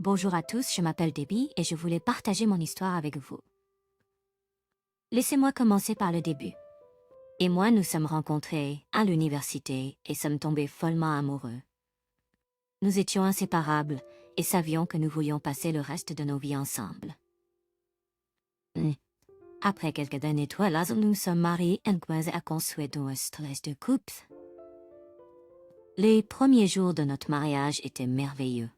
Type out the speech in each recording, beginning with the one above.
Bonjour à tous, je m'appelle Debbie et je voulais partager mon histoire avec vous. Laissez-moi commencer par le début. Et moi, nous sommes rencontrés à l'université et sommes tombés follement amoureux. Nous étions inséparables et savions que nous voulions passer le reste de nos vies ensemble. Après quelques années, nous sommes mariés et nous avons construit un stress de couple. Les premiers jours de notre mariage étaient merveilleux.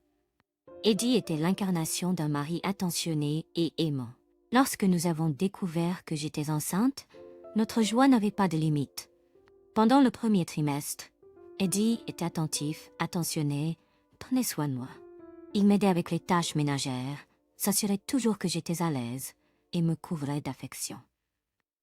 Eddie était l'incarnation d'un mari attentionné et aimant. Lorsque nous avons découvert que j'étais enceinte, notre joie n'avait pas de limite. Pendant le premier trimestre, Eddie était attentif, attentionné, prenait soin de moi. Il m'aidait avec les tâches ménagères, s'assurait toujours que j'étais à l'aise et me couvrait d'affection.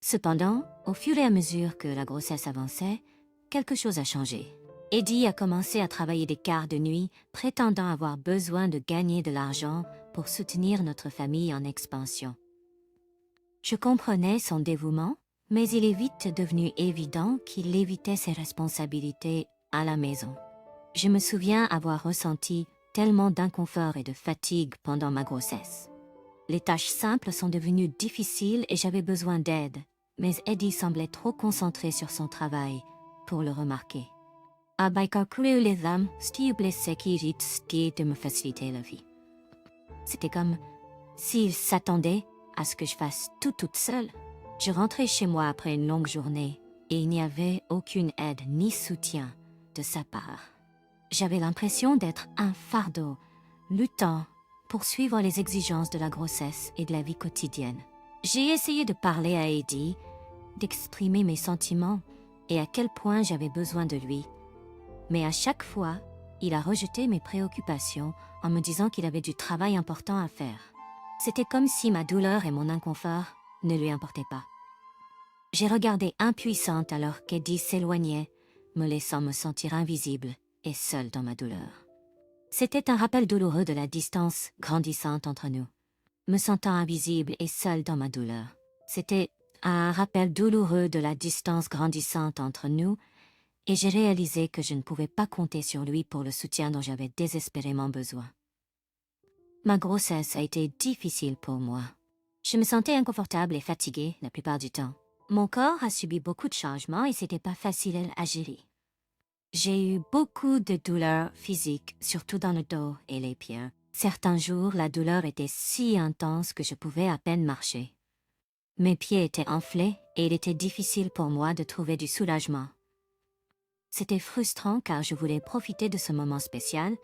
Cependant, au fur et à mesure que la grossesse avançait, quelque chose a changé. Eddie a commencé à travailler des quarts de nuit, prétendant avoir besoin de gagner de l'argent pour soutenir notre famille en expansion. Je comprenais son dévouement, mais il est vite devenu évident qu'il évitait ses responsabilités à la maison. Je me souviens avoir ressenti tellement d'inconfort et de fatigue pendant ma grossesse. Les tâches simples sont devenues difficiles et j'avais besoin d'aide, mais Eddie semblait trop concentré sur son travail pour le remarquer. De me faciliter la vie. C'était comme s'il s'attendait à ce que je fasse tout toute seule. Je rentrais chez moi après une longue journée et il n'y avait aucune aide ni soutien de sa part. J'avais l'impression d'être un fardeau, luttant pour suivre les exigences de la grossesse et de la vie quotidienne. J'ai essayé de parler à Eddie, d'exprimer mes sentiments et à quel point j'avais besoin de lui. Mais à chaque fois, il a rejeté mes préoccupations en me disant qu'il avait du travail important à faire. C'était comme si ma douleur et mon inconfort ne lui importaient pas. J'ai regardé impuissante alors qu'Eddie s'éloignait, me laissant me sentir invisible et seule dans ma douleur. C'était un rappel douloureux de la distance grandissante entre nous. Me sentant invisible et seule dans ma douleur. C'était un rappel douloureux de la distance grandissante entre nous et j'ai réalisé que je ne pouvais pas compter sur lui pour le soutien dont j'avais désespérément besoin. Ma grossesse a été difficile pour moi. Je me sentais inconfortable et fatiguée la plupart du temps. Mon corps a subi beaucoup de changements et c'était pas facile à gérer. J'ai eu beaucoup de douleurs physiques, surtout dans le dos et les pieds. Certains jours, la douleur était si intense que je pouvais à peine marcher. Mes pieds étaient enflés et il était difficile pour moi de trouver du soulagement. C'était frustrant car je voulais profiter de ce moment spécial,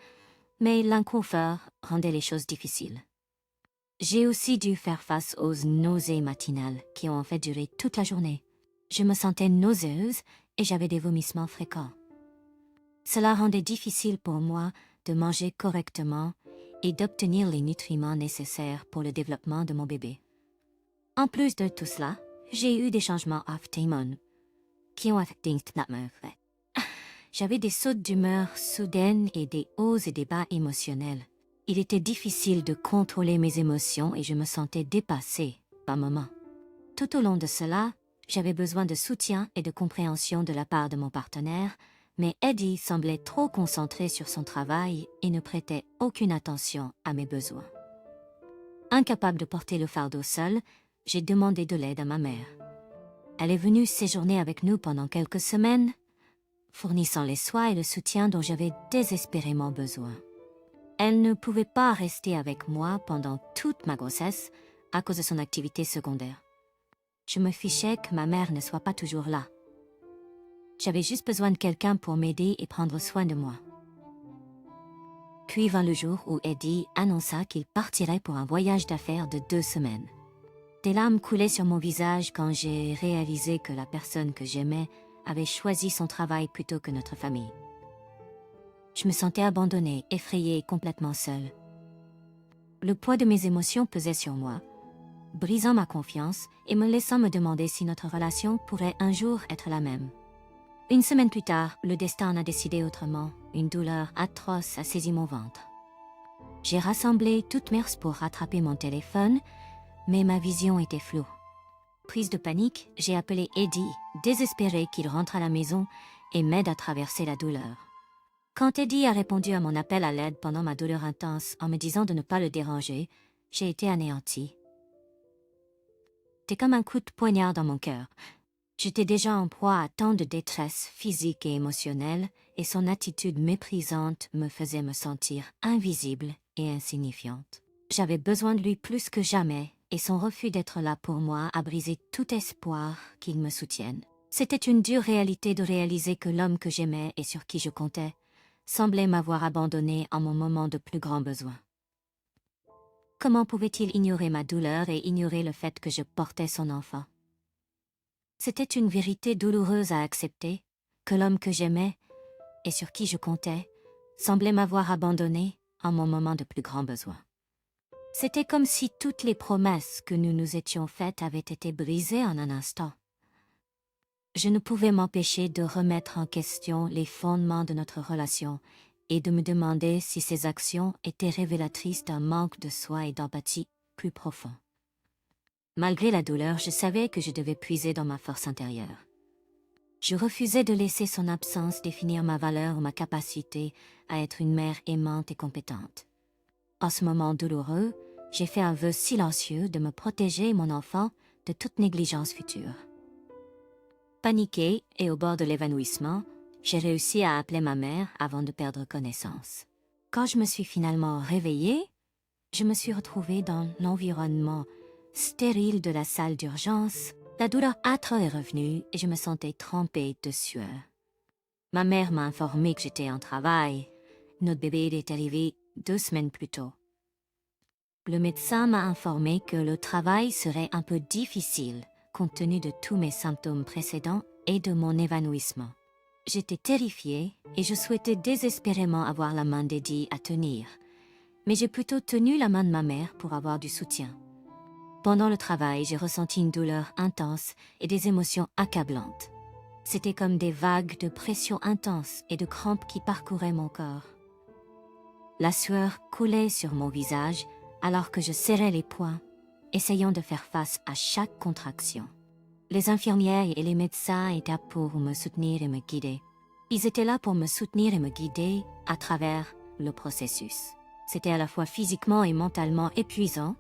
mais l'inconfort rendait les choses difficiles. J'ai aussi dû faire face aux nausées matinales qui ont en fait duré toute la journée. Je me sentais nauséeuse et j'avais des vomissements fréquents. Cela rendait difficile pour moi de manger correctement et d'obtenir les nutriments nécessaires pour le développement de mon bébé. En plus de tout cela, j'ai eu des changements hormonaux qui ont affecté ma vie. J'avais des sautes d'humeur soudaines et des hauts et des bas émotionnels. Il était difficile de contrôler mes émotions et je me sentais dépassée par moments. Tout au long de cela, j'avais besoin de soutien et de compréhension de la part de mon partenaire, mais Eddie semblait trop concentré sur son travail et ne prêtait aucune attention à mes besoins. Incapable de porter le fardeau seule, j'ai demandé de l'aide à ma mère. Elle est venue séjourner avec nous pendant quelques semaines, fournissant les soins et le soutien dont j'avais désespérément besoin. Elle ne pouvait pas rester avec moi pendant toute ma grossesse à cause de son activité secondaire. Je me fichais que ma mère ne soit pas toujours là. J'avais juste besoin de quelqu'un pour m'aider et prendre soin de moi. Puis vint le jour où Eddie annonça qu'il partirait pour un voyage d'affaires de 2 semaines. Des larmes coulaient sur mon visage quand j'ai réalisé que la personne que j'aimais avait choisi son travail plutôt que notre famille. Je me sentais abandonnée, effrayée et complètement seule. Le poids de mes émotions pesait sur moi, brisant ma confiance et me laissant me demander si notre relation pourrait un jour être la même. Une semaine plus tard, le destin en a décidé autrement. Une douleur atroce a saisi mon ventre. J'ai rassemblé toutes mes forces pour rattraper mon téléphone, mais ma vision était floue. Prise de panique, j'ai appelé Eddie, désespéré qu'il rentre à la maison et m'aide à traverser la douleur. Quand Eddie a répondu à mon appel à l'aide pendant ma douleur intense en me disant de ne pas le déranger, j'ai été anéantie. C'était comme un coup de poignard dans mon cœur. J'étais déjà en proie à tant de détresse physique et émotionnelle, et son attitude méprisante me faisait me sentir invisible et insignifiante. J'avais besoin de lui plus que jamais, et son refus d'être là pour moi a brisé tout espoir qu'il me soutienne. C'était une dure réalité de réaliser que l'homme que j'aimais et sur qui je comptais semblait m'avoir abandonné en mon moment de plus grand besoin. Comment pouvait-il ignorer ma douleur et ignorer le fait que je portais son enfant? C'était une vérité douloureuse à accepter, que l'homme que j'aimais et sur qui je comptais semblait m'avoir abandonné en mon moment de plus grand besoin. C'était comme si toutes les promesses que nous nous étions faites avaient été brisées en un instant. Je ne pouvais m'empêcher de remettre en question les fondements de notre relation et de me demander si ces actions étaient révélatrices d'un manque de soi et d'empathie plus profond. Malgré la douleur, je savais que je devais puiser dans ma force intérieure. Je refusais de laisser son absence définir ma valeur ou ma capacité à être une mère aimante et compétente. En ce moment douloureux, j'ai fait un vœu silencieux de me protéger mon enfant de toute négligence future. Paniquée et au bord de l'évanouissement, j'ai réussi à appeler ma mère avant de perdre connaissance. Quand je me suis finalement réveillée, je me suis retrouvée dans l'environnement stérile de la salle d'urgence. La douleur âtre est revenue et je me sentais trempée de sueur. Ma mère m'a informé que j'étais en travail. Notre bébé est arrivé 2 semaines plus tôt. Le médecin m'a informé que le travail serait un peu difficile compte tenu de tous mes symptômes précédents et de mon évanouissement. J'étais terrifiée et je souhaitais désespérément avoir la main d'Eddie à tenir, mais j'ai plutôt tenu la main de ma mère pour avoir du soutien. Pendant le travail, j'ai ressenti une douleur intense et des émotions accablantes. C'était comme des vagues de pression intense et de crampes qui parcouraient mon corps. La sueur coulait sur mon visage alors que je serrais les poings, essayant de faire face à chaque contraction. Les infirmières et les médecins étaient là pour me soutenir et me guider. Ils étaient là pour me soutenir et me guider à travers le processus. C'était à la fois physiquement et mentalement épuisant,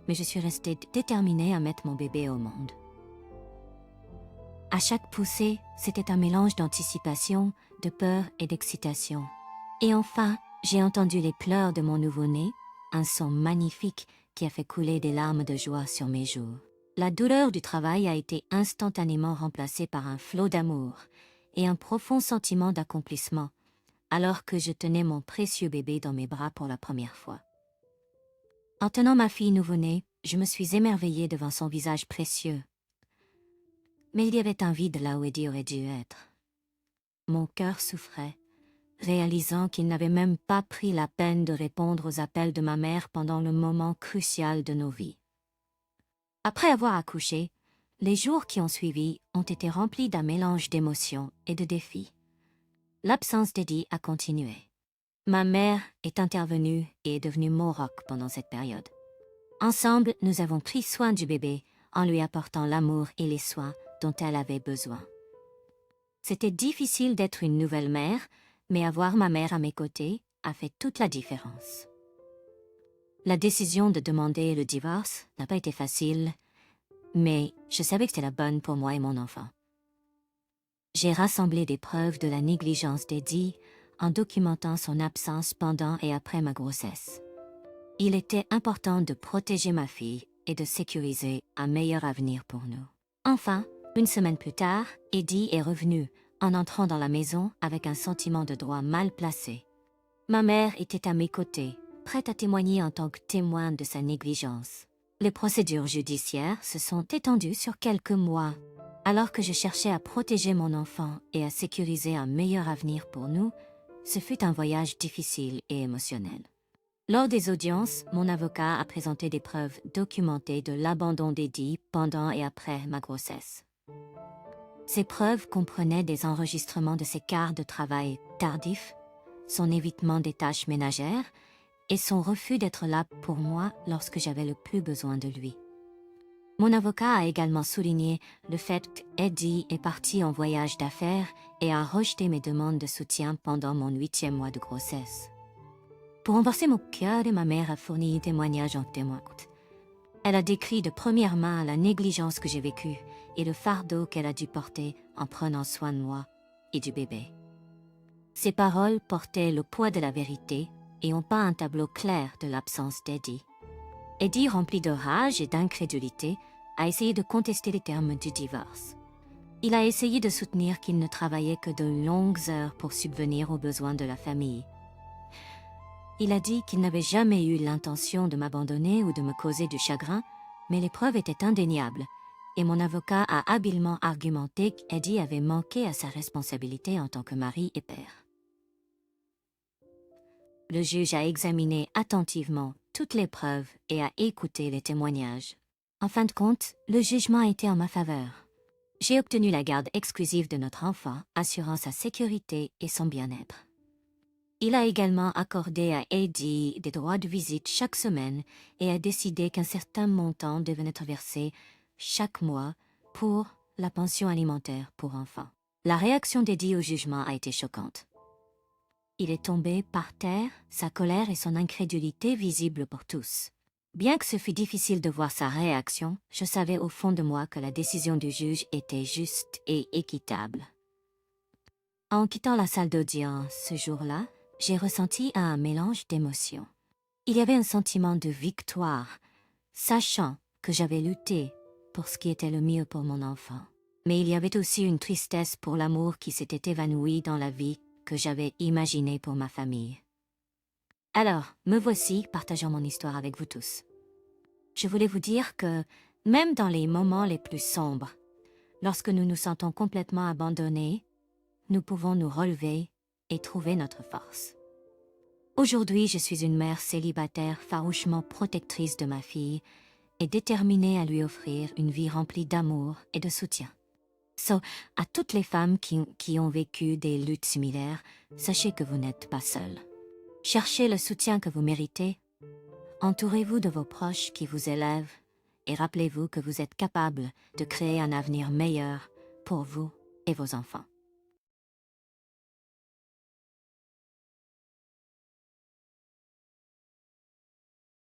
mais je suis restée déterminée à mettre mon bébé au monde. À chaque poussée, c'était un mélange d'anticipation, de peur et d'excitation. Et enfin, j'ai entendu les pleurs de mon nouveau-né, un son magnifique qui a fait couler des larmes de joie sur mes joues. La douleur du travail a été instantanément remplacée par un flot d'amour et un profond sentiment d'accomplissement, alors que je tenais mon précieux bébé dans mes bras pour la première fois. En tenant ma fille nouveau-née, je me suis émerveillée devant son visage précieux. Mais il y avait un vide là où Eddie aurait dû être. Mon cœur souffrait, réalisant qu'il n'avait même pas pris la peine de répondre aux appels de ma mère pendant le moment crucial de nos vies. Après avoir accouché, les jours qui ont suivi ont été remplis d'un mélange d'émotions et de défis. L'absence d'Eddie a continué. Ma mère est intervenue et est devenue mon roc pendant cette période. Ensemble, nous avons pris soin du bébé en lui apportant l'amour et les soins dont elle avait besoin. C'était difficile d'être une nouvelle mère, mais avoir ma mère à mes côtés a fait toute la différence. La décision de demander le divorce n'a pas été facile, mais je savais que c'était la bonne pour moi et mon enfant. J'ai rassemblé des preuves de la négligence d'Eddie en documentant son absence pendant et après ma grossesse. Il était important de protéger ma fille et de sécuriser un meilleur avenir pour nous. Enfin, 1 semaine plus tard, Eddie est revenu en entrant dans la maison avec un sentiment de droit mal placé. Ma mère était à mes côtés, prête à témoigner en tant que témoin de sa négligence. Les procédures judiciaires se sont étendues sur quelques mois. Alors que je cherchais à protéger mon enfant et à sécuriser un meilleur avenir pour nous, ce fut un voyage difficile et émotionnel. Lors des audiences, mon avocat a présenté des preuves documentées de l'abandon d'Eddie pendant et après ma grossesse. Ces preuves comprenaient des enregistrements de ses quarts de travail tardifs, son évitement des tâches ménagères et son refus d'être là pour moi lorsque j'avais le plus besoin de lui. Mon avocat a également souligné le fait qu'Eddie est parti en voyage d'affaires et a rejeté mes demandes de soutien pendant mon 8e mois de grossesse. Pour renforcer mon cœur, ma mère a fourni témoignage en témoin. Elle a décrit de première main la négligence que j'ai vécue et le fardeau qu'elle a dû porter en prenant soin de moi et du bébé. Ses paroles portaient le poids de la vérité et ont peint un tableau clair de l'absence d'Eddie. Eddie, rempli de rage et d'incrédulité, a essayé de contester les termes du divorce. Il a essayé de soutenir qu'il ne travaillait que de longues heures pour subvenir aux besoins de la famille. Il a dit qu'il n'avait jamais eu l'intention de m'abandonner ou de me causer du chagrin, mais les preuves étaient indéniables, et mon avocat a habilement argumenté qu'Eddie avait manqué à sa responsabilité en tant que mari et père. Le juge a examiné attentivement toutes les preuves et a écouté les témoignages. En fin de compte, le jugement a été en ma faveur. J'ai obtenu la garde exclusive de notre enfant, assurant sa sécurité et son bien-être. Il a également accordé à Eddie des droits de visite chaque semaine et a décidé qu'un certain montant devait être versé chaque mois pour la pension alimentaire pour enfants. La réaction d'Eddie au jugement a été choquante. Il est tombé par terre, sa colère et son incrédulité visibles pour tous. Bien que ce fût difficile de voir sa réaction, je savais au fond de moi que la décision du juge était juste et équitable. En quittant la salle d'audience ce jour-là, j'ai ressenti un mélange d'émotions. Il y avait un sentiment de victoire, sachant que j'avais lutté pour ce qui était le mieux pour mon enfant. Mais il y avait aussi une tristesse pour l'amour qui s'était évanoui dans la vie que j'avais imaginée pour ma famille. Alors, me voici partageant mon histoire avec vous tous. Je voulais vous dire que, même dans les moments les plus sombres, lorsque nous nous sentons complètement abandonnés, nous pouvons nous relever et trouver notre force. Aujourd'hui, je suis une mère célibataire farouchement protectrice de ma fille et déterminée à lui offrir une vie remplie d'amour et de soutien. À toutes les femmes qui ont vécu des luttes similaires, sachez que vous n'êtes pas seules. Cherchez le soutien que vous méritez. Entourez-vous de vos proches qui vous élèvent et rappelez-vous que vous êtes capable de créer un avenir meilleur pour vous et vos enfants.